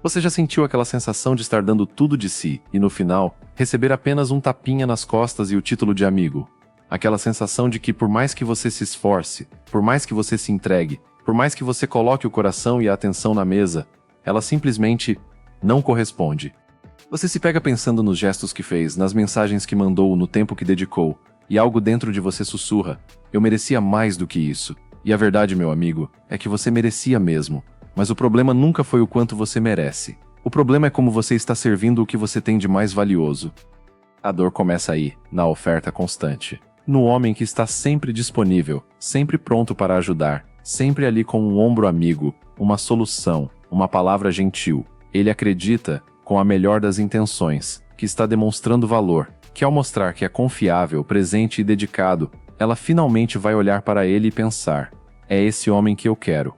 Você já sentiu aquela sensação de estar dando tudo de si e, no final, receber apenas um tapinha nas costas e o título de amigo? Aquela sensação de que, por mais que você se esforce, por mais que você se entregue, por mais que você coloque o coração e a atenção na mesa, ela simplesmente não corresponde. Você se pega pensando nos gestos que fez, nas mensagens que mandou, no tempo que dedicou, e algo dentro de você sussurra: eu merecia mais do que isso. E a verdade, meu amigo, é que você merecia mesmo. Mas o problema nunca foi o quanto você merece. O problema é como você está servindo o que você tem de mais valioso. A dor começa aí, na oferta constante. No homem que está sempre disponível, sempre pronto para ajudar, sempre ali com um ombro amigo, uma solução, uma palavra gentil. Ele acredita, com a melhor das intenções, que está demonstrando valor, que ao mostrar que é confiável, presente e dedicado, ela finalmente vai olhar para ele e pensar: é esse homem que eu quero.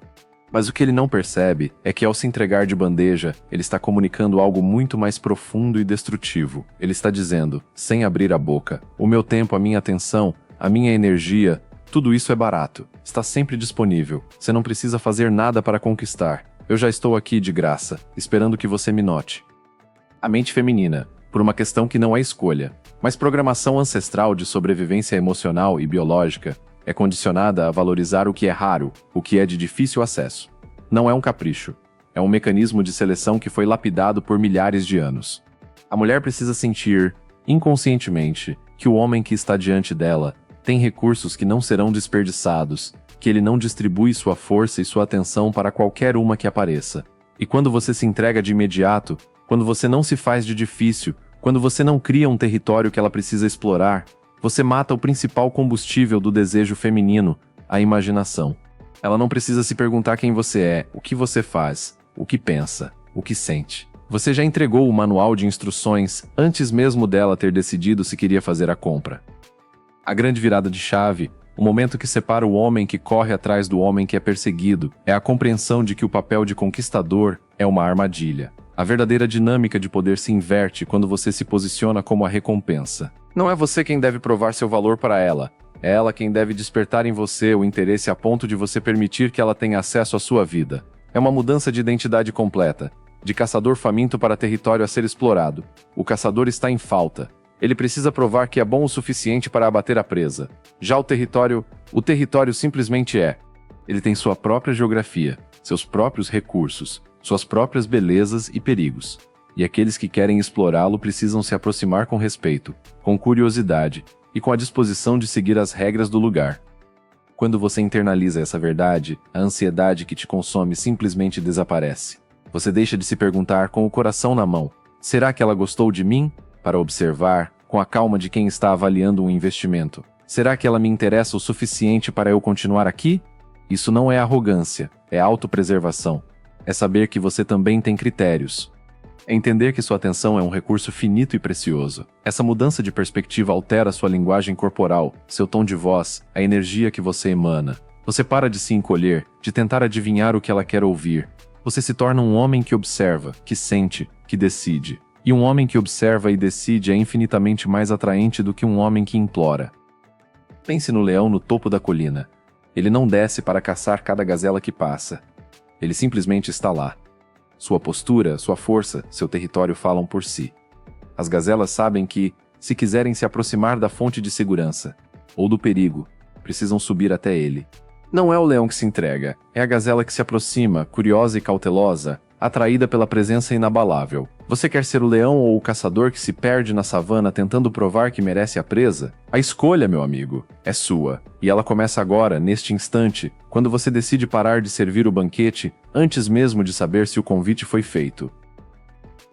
Mas o que ele não percebe é que ao se entregar de bandeja, ele está comunicando algo muito mais profundo e destrutivo. Ele está dizendo, sem abrir a boca: o meu tempo, a minha atenção, a minha energia, tudo isso é barato, está sempre disponível, você não precisa fazer nada para conquistar. Eu já estou aqui de graça, esperando que você me note. A mente feminina, por uma questão que não é escolha, mas programação ancestral de sobrevivência emocional e biológica, é condicionada a valorizar o que é raro, o que é de difícil acesso. Não é um capricho. É um mecanismo de seleção que foi lapidado por milhares de anos. A mulher precisa sentir, inconscientemente, que o homem que está diante dela tem recursos que não serão desperdiçados, que ele não distribui sua força e sua atenção para qualquer uma que apareça. E quando você se entrega de imediato, quando você não se faz de difícil, quando você não cria um território que ela precisa explorar, você mata o principal combustível do desejo feminino, a imaginação. Ela não precisa se perguntar quem você é, o que você faz, o que pensa, o que sente. Você já entregou o manual de instruções antes mesmo dela ter decidido se queria fazer a compra. A grande virada de chave, o momento que separa o homem que corre atrás do homem que é perseguido, é a compreensão de que o papel de conquistador é uma armadilha. A verdadeira dinâmica de poder se inverte quando você se posiciona como a recompensa. Não é você quem deve provar seu valor para ela. É ela quem deve despertar em você o interesse a ponto de você permitir que ela tenha acesso à sua vida. É uma mudança de identidade completa. De caçador faminto para território a ser explorado. O caçador está em falta. Ele precisa provar que é bom o suficiente para abater a presa. Já o território simplesmente é. Ele tem sua própria geografia, seus próprios recursos, suas próprias belezas e perigos. E aqueles que querem explorá-lo precisam se aproximar com respeito, com curiosidade e com a disposição de seguir as regras do lugar. Quando você internaliza essa verdade, a ansiedade que te consome simplesmente desaparece. Você deixa de se perguntar com o coração na mão: será que ela gostou de mim? Para observar, com a calma de quem está avaliando um investimento: será que ela me interessa o suficiente para eu continuar aqui? Isso não é arrogância, é autopreservação. É saber que você também tem critérios. É entender que sua atenção é um recurso finito e precioso. Essa mudança de perspectiva altera sua linguagem corporal, seu tom de voz, a energia que você emana. Você para de se encolher, de tentar adivinhar o que ela quer ouvir. Você se torna um homem que observa, que sente, que decide. E um homem que observa e decide é infinitamente mais atraente do que um homem que implora. Pense no leão no topo da colina. Ele não desce para caçar cada gazela que passa. Ele simplesmente está lá. Sua postura, sua força, seu território falam por si. As gazelas sabem que, se quiserem se aproximar da fonte de segurança, ou do perigo, precisam subir até ele. Não é o leão que se entrega, é a gazela que se aproxima, curiosa e cautelosa, atraída pela presença inabalável. Você quer ser o leão ou o caçador que se perde na savana tentando provar que merece a presa? A escolha, meu amigo, é sua. E ela começa agora, neste instante, quando você decide parar de servir o banquete antes mesmo de saber se o convite foi feito.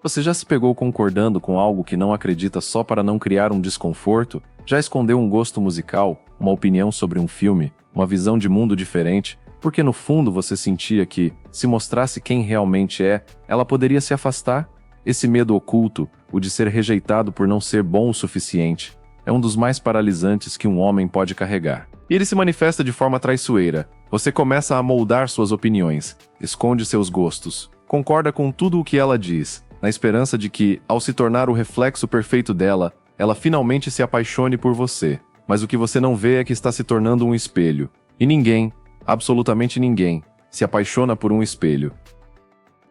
Você já se pegou concordando com algo que não acredita só para não criar um desconforto? Já escondeu um gosto musical, uma opinião sobre um filme, uma visão de mundo diferente, porque no fundo você sentia que, se mostrasse quem realmente é, ela poderia se afastar? Esse medo oculto, o de ser rejeitado por não ser bom o suficiente, é um dos mais paralisantes que um homem pode carregar. E ele se manifesta de forma traiçoeira. Você começa a moldar suas opiniões, esconde seus gostos, concorda com tudo o que ela diz, na esperança de que, ao se tornar o reflexo perfeito dela, ela finalmente se apaixone por você. Mas o que você não vê é que está se tornando um espelho. E ninguém, absolutamente ninguém, se apaixona por um espelho.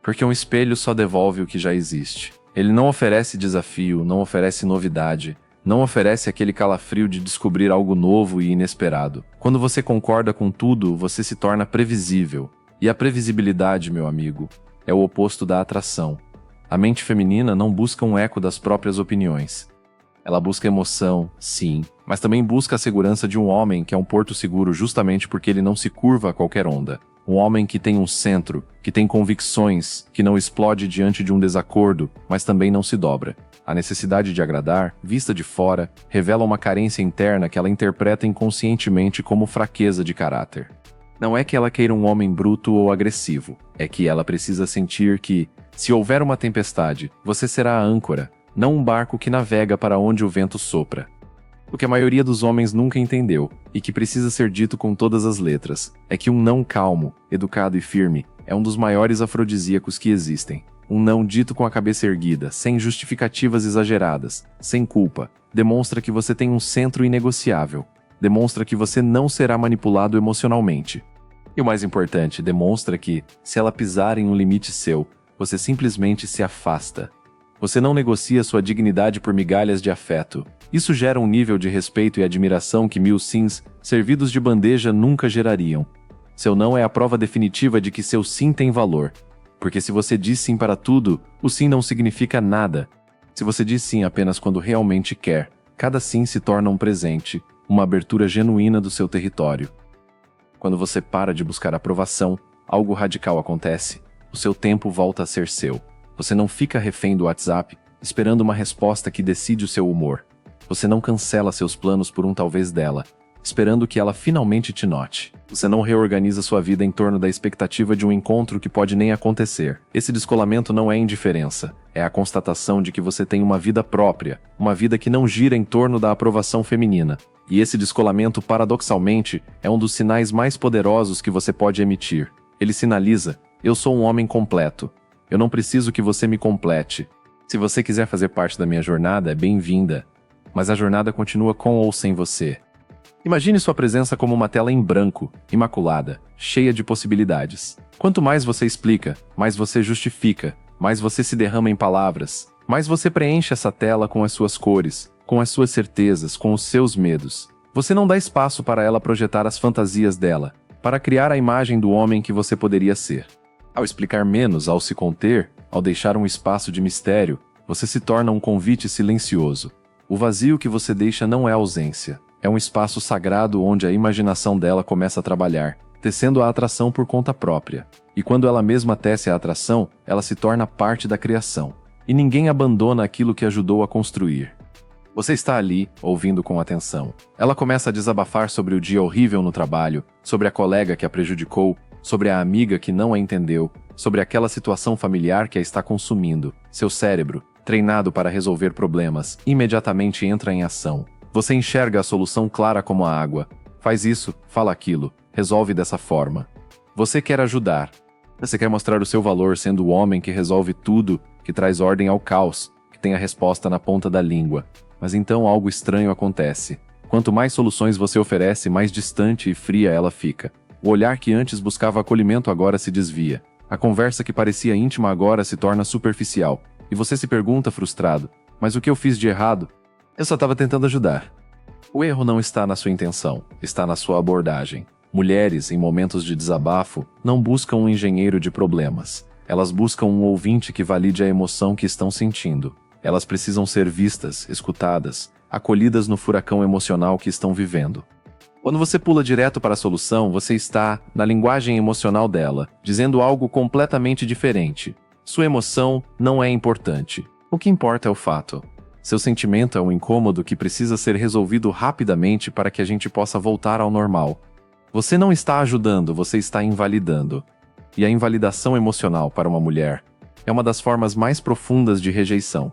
Porque um espelho só devolve o que já existe. Ele não oferece desafio, não oferece novidade, não oferece aquele calafrio de descobrir algo novo e inesperado. Quando você concorda com tudo, você se torna previsível. E a previsibilidade, meu amigo, é o oposto da atração. A mente feminina não busca um eco das próprias opiniões. Ela busca emoção, sim, mas também busca a segurança de um homem que é um porto seguro justamente porque ele não se curva a qualquer onda. Um homem que tem um centro, que tem convicções, que não explode diante de um desacordo, mas também não se dobra. A necessidade de agradar, vista de fora, revela uma carência interna que ela interpreta inconscientemente como fraqueza de caráter. Não é que ela queira um homem bruto ou agressivo, é que ela precisa sentir que, se houver uma tempestade, você será a âncora, não um barco que navega para onde o vento sopra. O que a maioria dos homens nunca entendeu, e que precisa ser dito com todas as letras, é que um não calmo, educado e firme é um dos maiores afrodisíacos que existem. Um não dito com a cabeça erguida, sem justificativas exageradas, sem culpa, demonstra que você tem um centro inegociável. Demonstra que você não será manipulado emocionalmente. E o mais importante, demonstra que, se ela pisar em um limite seu, você simplesmente se afasta. Você não negocia sua dignidade por migalhas de afeto. Isso gera um nível de respeito e admiração que 1000 sims, servidos de bandeja, nunca gerariam. Seu não é a prova definitiva de que seu sim tem valor. Porque se você diz sim para tudo, o sim não significa nada. Se você diz sim apenas quando realmente quer, cada sim se torna um presente, uma abertura genuína do seu território. Quando você para de buscar aprovação, algo radical acontece. O seu tempo volta a ser seu. Você não fica refém do WhatsApp, esperando uma resposta que decide o seu humor. Você não cancela seus planos por um talvez dela, esperando que ela finalmente te note. Você não reorganiza sua vida em torno da expectativa de um encontro que pode nem acontecer. Esse descolamento não é indiferença, é a constatação de que você tem uma vida própria, uma vida que não gira em torno da aprovação feminina. E esse descolamento, paradoxalmente, é um dos sinais mais poderosos que você pode emitir. Ele sinaliza: eu sou um homem completo. Eu não preciso que você me complete. Se você quiser fazer parte da minha jornada, é bem-vinda. Mas a jornada continua com ou sem você. Imagine sua presença como uma tela em branco, imaculada, cheia de possibilidades. Quanto mais você explica, mais você justifica, mais você se derrama em palavras, mais você preenche essa tela com as suas cores, com as suas certezas, com os seus medos. Você não dá espaço para ela projetar as fantasias dela, para criar a imagem do homem que você poderia ser. Ao explicar menos, ao se conter, ao deixar um espaço de mistério, você se torna um convite silencioso. O vazio que você deixa não é ausência. É um espaço sagrado onde a imaginação dela começa a trabalhar, tecendo a atração por conta própria. E quando ela mesma tece a atração, ela se torna parte da criação. E ninguém abandona aquilo que ajudou a construir. Você está ali, ouvindo com atenção. Ela começa a desabafar sobre o dia horrível no trabalho, sobre a colega que a prejudicou, sobre a amiga que não a entendeu, sobre aquela situação familiar que a está consumindo. Seu cérebro, treinado para resolver problemas, imediatamente entra em ação. Você enxerga a solução clara como a água. Faz isso, fala aquilo, resolve dessa forma. Você quer ajudar. Você quer mostrar o seu valor sendo o homem que resolve tudo, que traz ordem ao caos, que tem a resposta na ponta da língua. Mas então algo estranho acontece. Quanto mais soluções você oferece, mais distante e fria ela fica. O olhar que antes buscava acolhimento agora se desvia. A conversa que parecia íntima agora se torna superficial. E você se pergunta frustrado: mas o que eu fiz de errado? Eu só estava tentando ajudar. O erro não está na sua intenção, está na sua abordagem. Mulheres, em momentos de desabafo, não buscam um engenheiro de problemas. Elas buscam um ouvinte que valide a emoção que estão sentindo. Elas precisam ser vistas, escutadas, acolhidas no furacão emocional que estão vivendo. Quando você pula direto para a solução, você está, na linguagem emocional dela, dizendo algo completamente diferente. Sua emoção não é importante. O que importa é o fato. Seu sentimento é um incômodo que precisa ser resolvido rapidamente para que a gente possa voltar ao normal. Você não está ajudando, você está invalidando. E a invalidação emocional para uma mulher é uma das formas mais profundas de rejeição.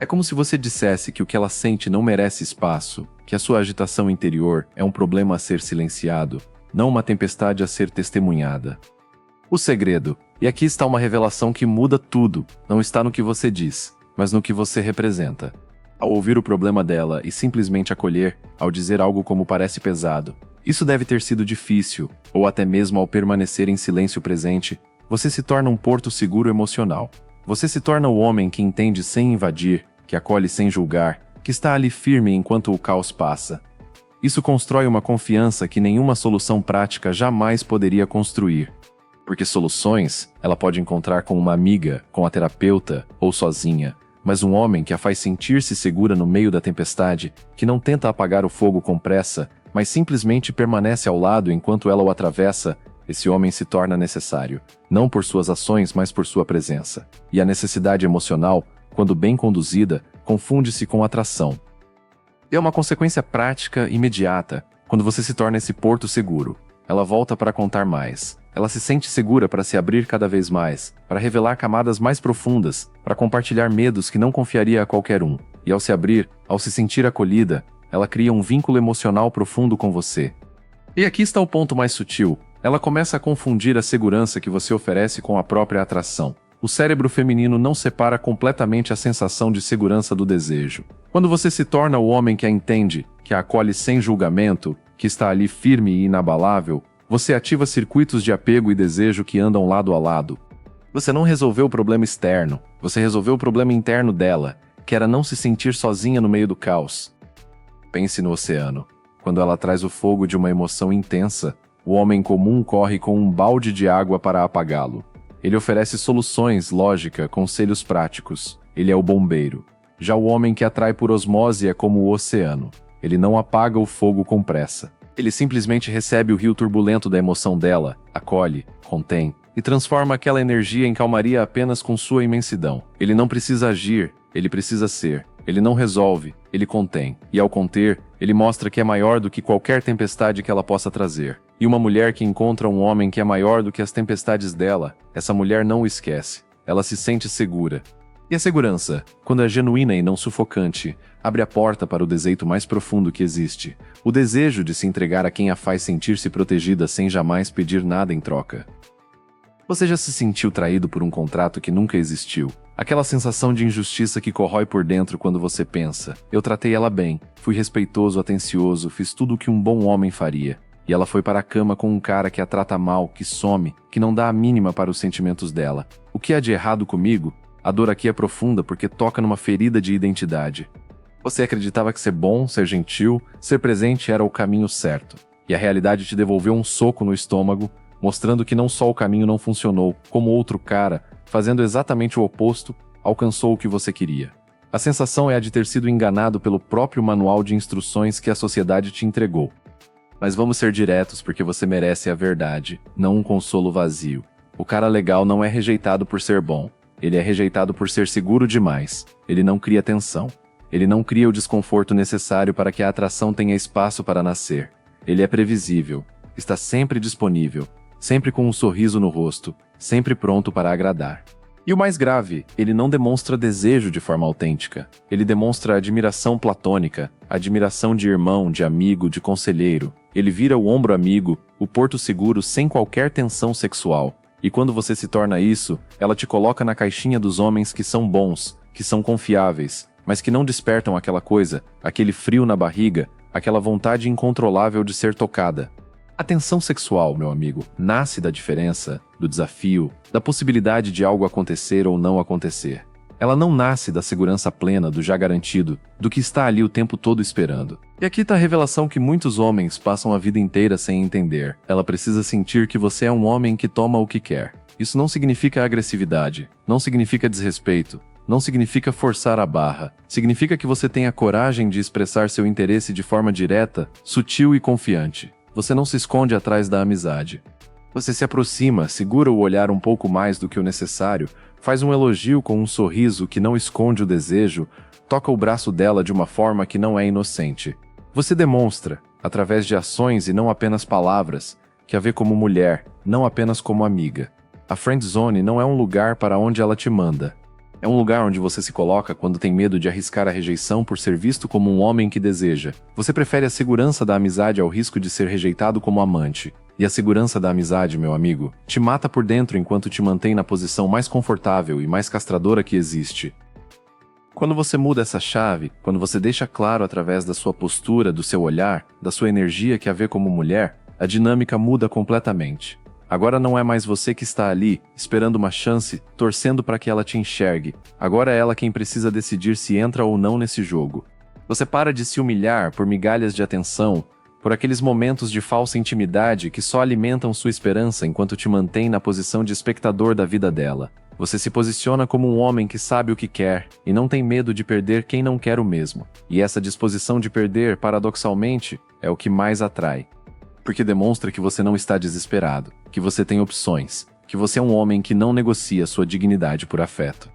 É como se você dissesse que o que ela sente não merece espaço, que a sua agitação interior é um problema a ser silenciado, não uma tempestade a ser testemunhada. O segredo, e aqui está uma revelação que muda tudo, não está no que você diz, mas no que você representa. Ao ouvir o problema dela e simplesmente acolher, ao dizer algo como parece pesado, isso deve ter sido difícil, ou até mesmo ao permanecer em silêncio presente, Você se torna um porto seguro emocional. Você se torna o homem que entende sem invadir, que acolhe sem julgar, que está ali firme enquanto o caos passa. Isso constrói uma confiança que nenhuma solução prática jamais poderia construir. Porque soluções, ela pode encontrar com uma amiga, com a terapeuta ou sozinha, mas um homem que a faz sentir-se segura no meio da tempestade, que não tenta apagar o fogo com pressa, mas simplesmente permanece ao lado enquanto ela o atravessa, esse homem se torna necessário, não por suas ações, mas por sua presença. E a necessidade emocional, quando bem conduzida, confunde-se com atração. É uma consequência prática imediata, quando você se torna esse porto seguro. Ela volta para contar mais. Ela se sente segura para se abrir cada vez mais, para revelar camadas mais profundas, para compartilhar medos que não confiaria a qualquer um. E ao se abrir, ao se sentir acolhida, ela cria um vínculo emocional profundo com você. E aqui está o ponto mais sutil. Ela começa a confundir a segurança que você oferece com a própria atração. O cérebro feminino não separa completamente a sensação de segurança do desejo. Quando você se torna o homem que a entende, que a acolhe sem julgamento, que está ali firme e inabalável, você ativa circuitos de apego e desejo que andam lado a lado. Você não resolveu o problema externo, você resolveu o problema interno dela, que era não se sentir sozinha no meio do caos. Pense no oceano. Quando ela traz o fogo de uma emoção intensa, o homem comum corre com um balde de água para apagá-lo. Ele oferece soluções, lógica, conselhos práticos. Ele é o bombeiro. Já o homem que atrai por osmose é como o oceano. Ele não apaga o fogo com pressa. Ele simplesmente recebe o rio turbulento da emoção dela, acolhe, contém, e transforma aquela energia em calmaria apenas com sua imensidão. Ele não precisa agir, ele precisa ser. Ele não resolve, ele contém. E ao conter, ele mostra que é maior do que qualquer tempestade que ela possa trazer. E uma mulher que encontra um homem que é maior do que as tempestades dela, essa mulher não o esquece. Ela se sente segura. E a segurança, quando é genuína e não sufocante, abre a porta para o desejo mais profundo que existe. O desejo de se entregar a quem a faz sentir-se protegida sem jamais pedir nada em troca. Você já se sentiu traído por um contrato que nunca existiu? Aquela sensação de injustiça que corrói por dentro quando você pensa: eu tratei ela bem, fui respeitoso, atencioso, fiz tudo o que um bom homem faria. E ela foi para a cama com um cara que a trata mal, que some, que não dá a mínima para os sentimentos dela. O que há de errado comigo? A dor aqui é profunda porque toca numa ferida de identidade. Você acreditava que ser bom, ser gentil, ser presente era o caminho certo. E a realidade te devolveu um soco no estômago, mostrando que não só o caminho não funcionou, como outro cara, fazendo exatamente o oposto, alcançou o que você queria. A sensação é a de ter sido enganado pelo próprio manual de instruções que a sociedade te entregou. Mas vamos ser diretos porque você merece a verdade, não um consolo vazio. O cara legal não é rejeitado por ser bom. Ele é rejeitado por ser seguro demais. Ele não cria tensão. Ele não cria o desconforto necessário para que a atração tenha espaço para nascer. Ele é previsível. Está sempre disponível. Sempre com um sorriso no rosto. Sempre pronto para agradar. E o mais grave, ele não demonstra desejo de forma autêntica. Ele demonstra admiração platônica, admiração de irmão, de amigo, de conselheiro. Ele vira o ombro amigo, o porto seguro sem qualquer tensão sexual. E quando você se torna isso, ela te coloca na caixinha dos homens que são bons, que são confiáveis, mas que não despertam aquela coisa, aquele frio na barriga, aquela vontade incontrolável de ser tocada. A tensão sexual, meu amigo, nasce da diferença, do desafio, da possibilidade de algo acontecer ou não acontecer. Ela não nasce da segurança plena, do já garantido, do que está ali o tempo todo esperando. E aqui está a revelação que muitos homens passam a vida inteira sem entender. Ela precisa sentir que você é um homem que toma o que quer. Isso não significa agressividade, não significa desrespeito, não significa forçar a barra. Significa que você tenha coragem de expressar seu interesse de forma direta, sutil e confiante. Você não se esconde atrás da amizade. Você se aproxima, segura o olhar um pouco mais do que o necessário, faz um elogio com um sorriso que não esconde o desejo, toca o braço dela de uma forma que não é inocente. Você demonstra, através de ações e não apenas palavras, que a vê como mulher, não apenas como amiga. A friend zone não é um lugar para onde ela te manda. É um lugar onde você se coloca quando tem medo de arriscar a rejeição por ser visto como um homem que deseja. Você prefere a segurança da amizade ao risco de ser rejeitado como amante. E a segurança da amizade, meu amigo, te mata por dentro enquanto te mantém na posição mais confortável e mais castradora que existe. Quando você muda essa chave, quando você deixa claro através da sua postura, do seu olhar, da sua energia que a vê como mulher, a dinâmica muda completamente. Agora não é mais você que está ali, esperando uma chance, torcendo para que ela te enxergue. Agora é ela quem precisa decidir se entra ou não nesse jogo. Você para de se humilhar por migalhas de atenção, por aqueles momentos de falsa intimidade que só alimentam sua esperança enquanto te mantém na posição de espectador da vida dela. Você se posiciona como um homem que sabe o que quer e não tem medo de perder quem não quer o mesmo. E essa disposição de perder, paradoxalmente, é o que mais atrai. Porque demonstra que você não está desesperado, que você tem opções, que você é um homem que não negocia sua dignidade por afeto.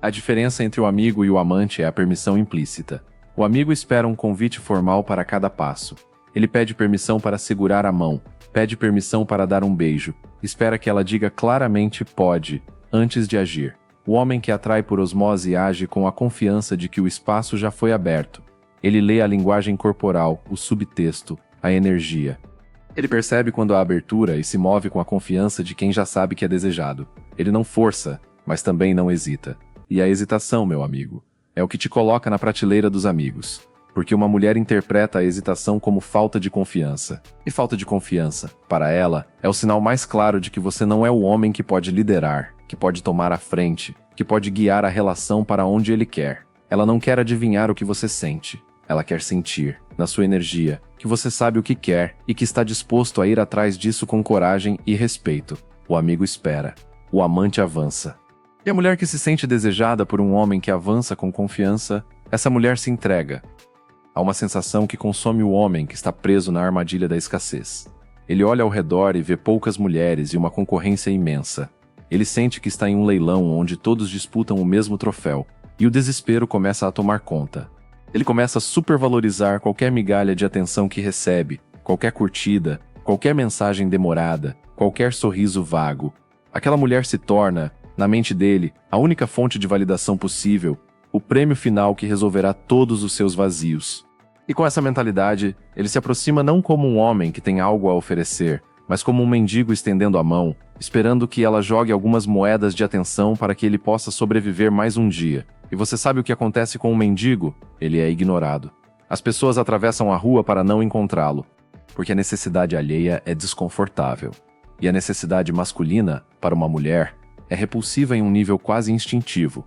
A diferença entre o amigo e o amante é a permissão implícita. O amigo espera um convite formal para cada passo. Ele pede permissão para segurar a mão, pede permissão para dar um beijo, espera que ela diga claramente pode, antes de agir. O homem que atrai por osmose age com a confiança de que o espaço já foi aberto. Ele lê a linguagem corporal, o subtexto, a energia. Ele percebe quando há abertura e se move com a confiança de quem já sabe que é desejado. Ele não força, mas também não hesita. E a hesitação, meu amigo, é o que te coloca na prateleira dos amigos. Porque uma mulher interpreta a hesitação como falta de confiança. E falta de confiança, para ela, é o sinal mais claro de que você não é o homem que pode liderar, que pode tomar a frente, que pode guiar a relação para onde ele quer. Ela não quer adivinhar o que você sente. Ela quer sentir, na sua energia, que você sabe o que quer e que está disposto a ir atrás disso com coragem e respeito. O amigo espera. O amante avança. E a mulher que se sente desejada por um homem que avança com confiança, essa mulher se entrega. Há uma sensação que consome o homem que está preso na armadilha da escassez. Ele olha ao redor e vê poucas mulheres e uma concorrência imensa. Ele sente que está em um leilão onde todos disputam o mesmo troféu, e o desespero começa a tomar conta. Ele começa a supervalorizar qualquer migalha de atenção que recebe, qualquer curtida, qualquer mensagem demorada, qualquer sorriso vago. Aquela mulher se torna, na mente dele, a única fonte de validação possível, o prêmio final que resolverá todos os seus vazios. E com essa mentalidade, ele se aproxima não como um homem que tem algo a oferecer, mas como um mendigo estendendo a mão, esperando que ela jogue algumas moedas de atenção para que ele possa sobreviver mais um dia. E você sabe o que acontece com um mendigo? Ele é ignorado. As pessoas atravessam a rua para não encontrá-lo, porque a necessidade alheia é desconfortável. E a necessidade masculina, para uma mulher, é repulsiva em um nível quase instintivo.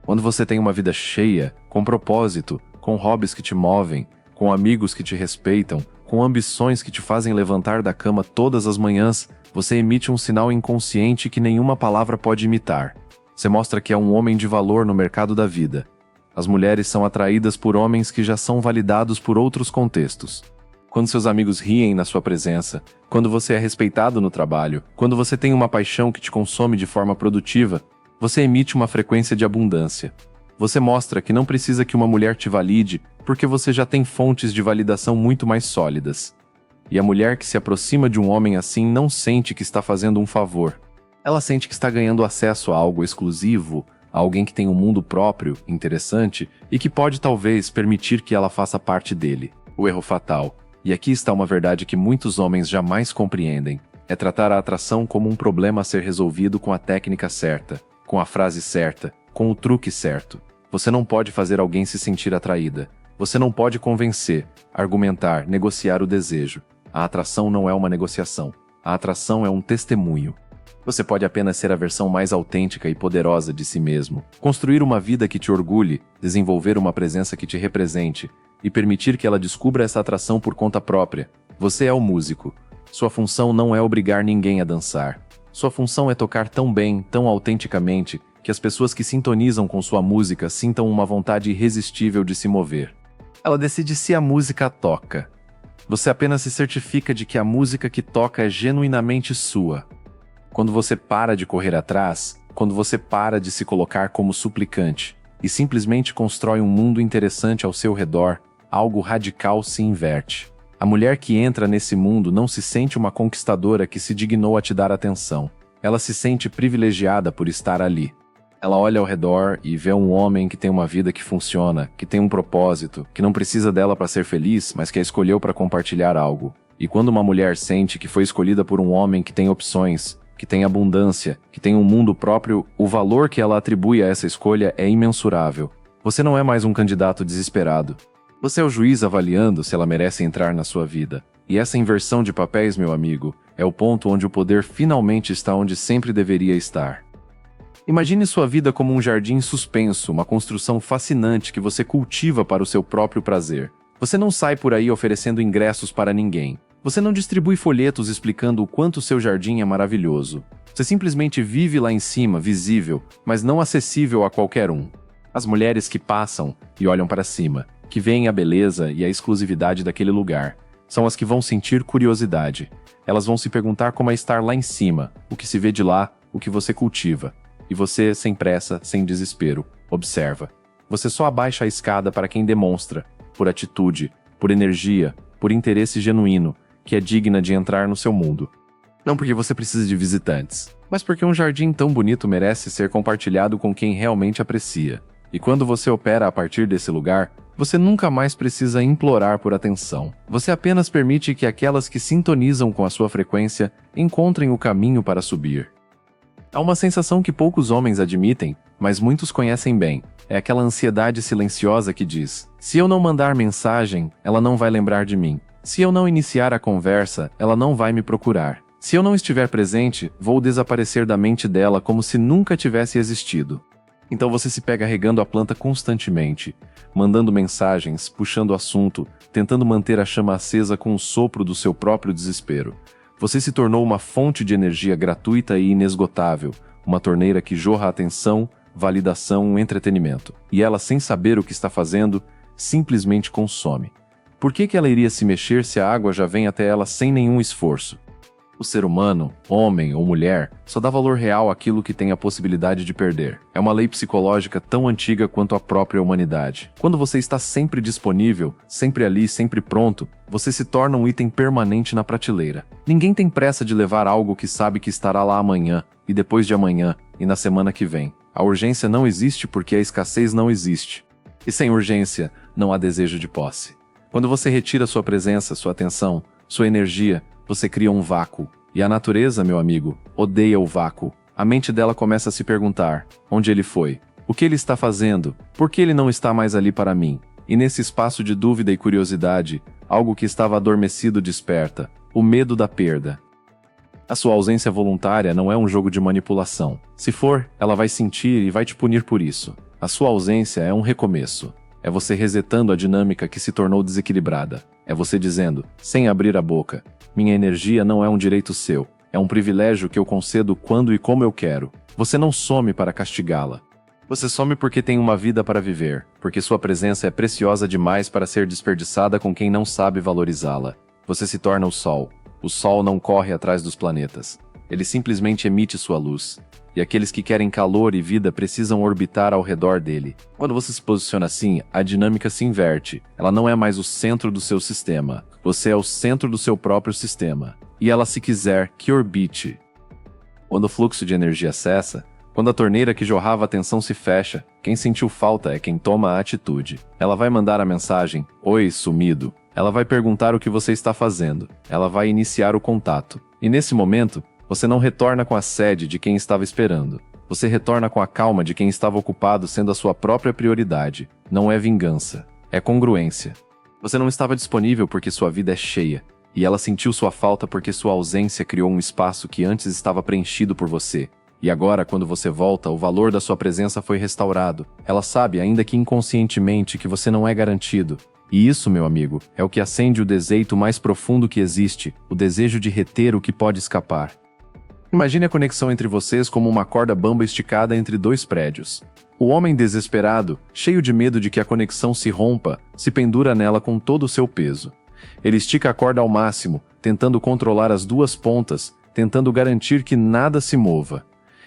Quando você tem uma vida cheia, com propósito, com hobbies que te movem, com amigos que te respeitam, com ambições que te fazem levantar da cama todas as manhãs, você emite um sinal inconsciente que nenhuma palavra pode imitar. Você mostra que é um homem de valor no mercado da vida. As mulheres são atraídas por homens que já são validados por outros contextos. Quando seus amigos riem na sua presença, quando você é respeitado no trabalho, quando você tem uma paixão que te consome de forma produtiva, você emite uma frequência de abundância. Você mostra que não precisa que uma mulher te valide, porque você já tem fontes de validação muito mais sólidas. E a mulher que se aproxima de um homem assim não sente que está fazendo um favor. Ela sente que está ganhando acesso a algo exclusivo, a alguém que tem um mundo próprio, interessante, e que pode talvez permitir que ela faça parte dele. O erro fatal. E aqui está uma verdade que muitos homens jamais compreendem. É tratar a atração como um problema a ser resolvido com a técnica certa, com a frase certa, com o truque certo. Você não pode fazer alguém se sentir atraída. Você não pode convencer, argumentar, negociar o desejo. A atração não é uma negociação. A atração é um testemunho. Você pode apenas ser a versão mais autêntica e poderosa de si mesmo, construir uma vida que te orgulhe, desenvolver uma presença que te represente e permitir que ela descubra essa atração por conta própria. Você é o músico. Sua função não é obrigar ninguém a dançar. Sua função é tocar tão bem, tão autenticamente, que as pessoas que sintonizam com sua música sintam uma vontade irresistível de se mover. Ela decide se a música toca. Você apenas se certifica de que a música que toca é genuinamente sua. Quando você para de correr atrás, quando você para de se colocar como suplicante e simplesmente constrói um mundo interessante ao seu redor, algo radical se inverte. A mulher que entra nesse mundo não se sente uma conquistadora que se dignou a te dar atenção. Ela se sente privilegiada por estar ali. Ela olha ao redor e vê um homem que tem uma vida que funciona, que tem um propósito, que não precisa dela para ser feliz, mas que a escolheu para compartilhar algo. E quando uma mulher sente que foi escolhida por um homem que tem opções, que tem abundância, que tem um mundo próprio, o valor que ela atribui a essa escolha é imensurável. Você não é mais um candidato desesperado. Você é o juiz avaliando se ela merece entrar na sua vida. E essa inversão de papéis, meu amigo, é o ponto onde o poder finalmente está onde sempre deveria estar. Imagine sua vida como um jardim suspenso, uma construção fascinante que você cultiva para o seu próprio prazer. Você não sai por aí oferecendo ingressos para ninguém. Você não distribui folhetos explicando o quanto seu jardim é maravilhoso. Você simplesmente vive lá em cima, visível, mas não acessível a qualquer um. As mulheres que passam e olham para cima, que veem a beleza e a exclusividade daquele lugar, são as que vão sentir curiosidade. Elas vão se perguntar como é estar lá em cima, o que se vê de lá, o que você cultiva. E você, sem pressa, sem desespero, observa. Você só abaixa a escada para quem demonstra, por atitude, por energia, por interesse genuíno, que é digna de entrar no seu mundo. Não porque você precisa de visitantes, mas porque um jardim tão bonito merece ser compartilhado com quem realmente aprecia. E quando você opera a partir desse lugar, você nunca mais precisa implorar por atenção. Você apenas permite que aquelas que sintonizam com a sua frequência encontrem o caminho para subir. Há uma sensação que poucos homens admitem, mas muitos conhecem bem. É aquela ansiedade silenciosa que diz: se eu não mandar mensagem, ela não vai lembrar de mim. Se eu não iniciar a conversa, ela não vai me procurar. Se eu não estiver presente, vou desaparecer da mente dela como se nunca tivesse existido. Então você se pega regando a planta constantemente, mandando mensagens, puxando assunto, tentando manter a chama acesa com o sopro do seu próprio desespero. Você se tornou uma fonte de energia gratuita e inesgotável, uma torneira que jorra atenção, validação, entretenimento. E ela, sem saber o que está fazendo, simplesmente consome. Por que ela iria se mexer se a água já vem até ela sem nenhum esforço? O ser humano, homem ou mulher, só dá valor real àquilo que tem a possibilidade de perder. É uma lei psicológica tão antiga quanto a própria humanidade. Quando você está sempre disponível, sempre ali, sempre pronto, você se torna um item permanente na prateleira. Ninguém tem pressa de levar algo que sabe que estará lá amanhã, e depois de amanhã, e na semana que vem. A urgência não existe porque a escassez não existe. E sem urgência, não há desejo de posse. Quando você retira sua presença, sua atenção, sua energia, você cria um vácuo. E a natureza, meu amigo, odeia o vácuo. A mente dela começa a se perguntar: onde ele foi? O que ele está fazendo? Por que ele não está mais ali para mim? E nesse espaço de dúvida e curiosidade, algo que estava adormecido desperta: o medo da perda. A sua ausência voluntária não é um jogo de manipulação. Se for, ela vai sentir e vai te punir por isso. A sua ausência é um recomeço. É você resetando a dinâmica que se tornou desequilibrada. É você dizendo, sem abrir a boca: minha energia não é um direito seu. É um privilégio que eu concedo quando e como eu quero. Você não some para castigá-la. Você some porque tem uma vida para viver, porque sua presença é preciosa demais para ser desperdiçada com quem não sabe valorizá-la. Você se torna o Sol. O Sol não corre atrás dos planetas. Ele simplesmente emite sua luz. E aqueles que querem calor e vida precisam orbitar ao redor dele. Quando você se posiciona assim, a dinâmica se inverte. Ela não é mais o centro do seu sistema. Você é o centro do seu próprio sistema. E ela, se quiser, que orbite. Quando o fluxo de energia cessa, quando a torneira que jorrava atenção se fecha, quem sentiu falta é quem toma a atitude. Ela vai mandar a mensagem: oi, sumido. Ela vai perguntar o que você está fazendo. Ela vai iniciar o contato. E nesse momento, você não retorna com a sede de quem estava esperando. Você retorna com a calma de quem estava ocupado sendo a sua própria prioridade. Não é vingança. É congruência. Você não estava disponível porque sua vida é cheia. E ela sentiu sua falta porque sua ausência criou um espaço que antes estava preenchido por você. E agora, quando você volta, o valor da sua presença foi restaurado. Ela sabe, ainda que inconscientemente, que você não é garantido. E isso, meu amigo, é o que acende o desejo mais profundo que existe, o desejo de reter o que pode escapar. Imagine a conexão entre vocês como uma corda bamba esticada entre dois prédios. O homem desesperado, cheio de medo de que a conexão se rompa, se pendura nela com todo o seu peso. Ele estica a corda ao máximo, tentando controlar as duas pontas, tentando garantir que nada se mova.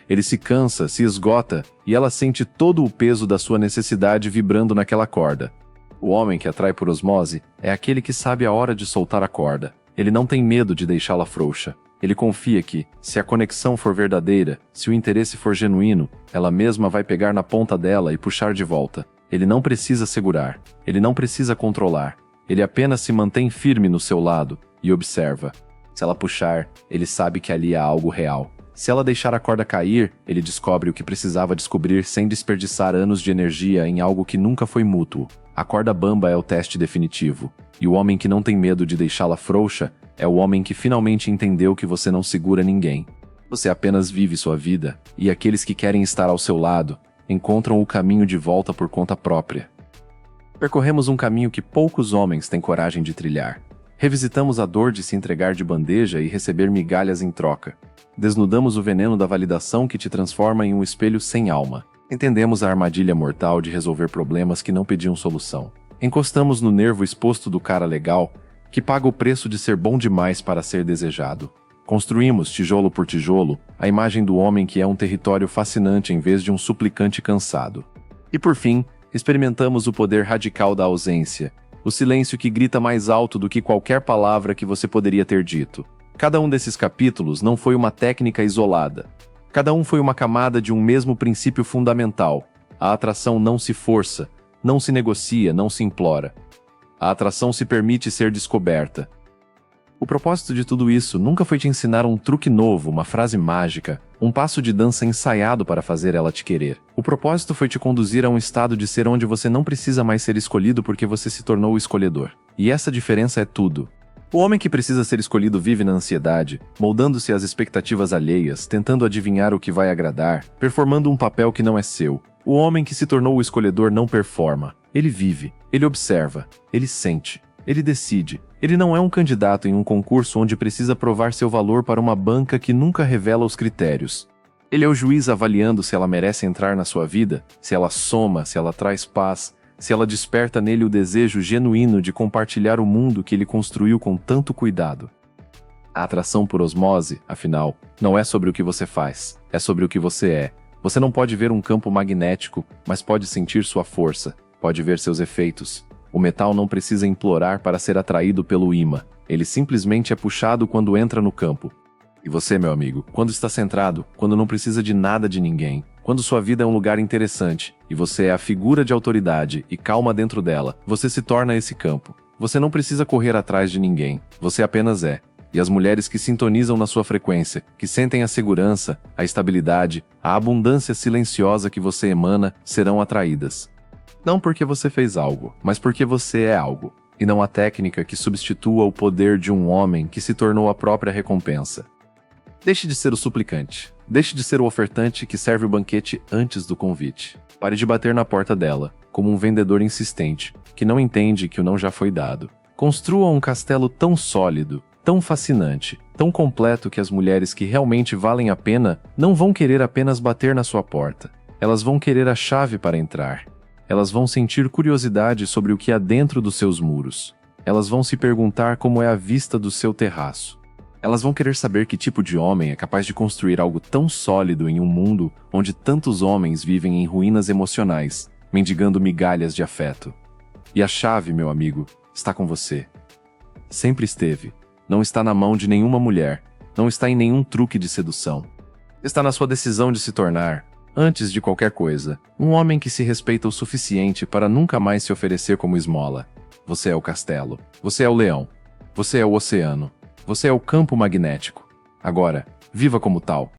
Ele se cansa, se esgota, e ela sente todo o peso da sua necessidade vibrando naquela corda. O homem que atrai por osmose é aquele que sabe a hora de soltar a corda. Ele não tem medo de deixá-la frouxa. Ele confia que, se a conexão for verdadeira, se o interesse for genuíno, ela mesma vai pegar na ponta dela e puxar de volta. Ele não precisa segurar. Ele não precisa controlar. Ele apenas se mantém firme no seu lado e observa. Se ela puxar, ele sabe que ali há algo real. Se ela deixar a corda cair, ele descobre o que precisava descobrir sem desperdiçar anos de energia em algo que nunca foi mútuo. A corda bamba é o teste definitivo, e o homem que não tem medo de deixá-la frouxa é o homem que finalmente entendeu que você não segura ninguém. Você apenas vive sua vida, e aqueles que querem estar ao seu lado encontram o caminho de volta por conta própria. Percorremos um caminho que poucos homens têm coragem de trilhar. Revisitamos a dor de se entregar de bandeja e receber migalhas em troca. Desnudamos o veneno da validação que te transforma em um espelho sem alma. Entendemos a armadilha mortal de resolver problemas que não pediam solução. Encostamos no nervo exposto do cara legal, que paga o preço de ser bom demais para ser desejado. Construímos, tijolo por tijolo, a imagem do homem que é um território fascinante em vez de um suplicante cansado. E por fim, experimentamos o poder radical da ausência, o silêncio que grita mais alto do que qualquer palavra que você poderia ter dito. Cada um desses capítulos não foi uma técnica isolada. Cada um foi uma camada de um mesmo princípio fundamental. A atração não se força, não se negocia, não se implora. A atração se permite ser descoberta. O propósito de tudo isso nunca foi te ensinar um truque novo, uma frase mágica, um passo de dança ensaiado para fazer ela te querer. O propósito foi te conduzir a um estado de ser onde você não precisa mais ser escolhido porque você se tornou o escolhedor. E essa diferença é tudo. O homem que precisa ser escolhido vive na ansiedade, moldando-se às expectativas alheias, tentando adivinhar o que vai agradar, performando um papel que não é seu. O homem que se tornou o escolhedor não performa. Ele vive, ele observa, ele sente, ele decide. Ele não é um candidato em um concurso onde precisa provar seu valor para uma banca que nunca revela os critérios. Ele é o juiz avaliando se ela merece entrar na sua vida, se ela soma, se ela traz paz, se ela desperta nele o desejo genuíno de compartilhar o mundo que ele construiu com tanto cuidado. A atração por osmose, afinal, não é sobre o que você faz, é sobre o que você é. Você não pode ver um campo magnético, mas pode sentir sua força, pode ver seus efeitos. O metal não precisa implorar para ser atraído pelo ímã. Ele simplesmente é puxado quando entra no campo. E você, meu amigo, quando está centrado, quando não precisa de nada de ninguém, quando sua vida é um lugar interessante, e você é a figura de autoridade e calma dentro dela, você se torna esse campo. Você não precisa correr atrás de ninguém, você apenas é. E as mulheres que sintonizam na sua frequência, que sentem a segurança, a estabilidade, a abundância silenciosa que você emana, serão atraídas. Não porque você fez algo, mas porque você é algo, e não a técnica que substitua o poder de um homem que se tornou a própria recompensa. Deixe de ser o suplicante. Deixe de ser o ofertante que serve o banquete antes do convite. Pare de bater na porta dela, como um vendedor insistente, que não entende que o não já foi dado. Construa um castelo tão sólido, tão fascinante, tão completo que as mulheres que realmente valem a pena não vão querer apenas bater na sua porta. Elas vão querer a chave para entrar. Elas vão sentir curiosidade sobre o que há dentro dos seus muros. Elas vão se perguntar como é a vista do seu terraço. Elas vão querer saber que tipo de homem é capaz de construir algo tão sólido em um mundo onde tantos homens vivem em ruínas emocionais, mendigando migalhas de afeto. E a chave, meu amigo, está com você. Sempre esteve. Não está na mão de nenhuma mulher. Não está em nenhum truque de sedução. Está na sua decisão de se tornar, antes de qualquer coisa, um homem que se respeita o suficiente para nunca mais se oferecer como esmola. Você é o castelo. Você é o leão. Você é o oceano. Você é o campo magnético. Agora, viva como tal.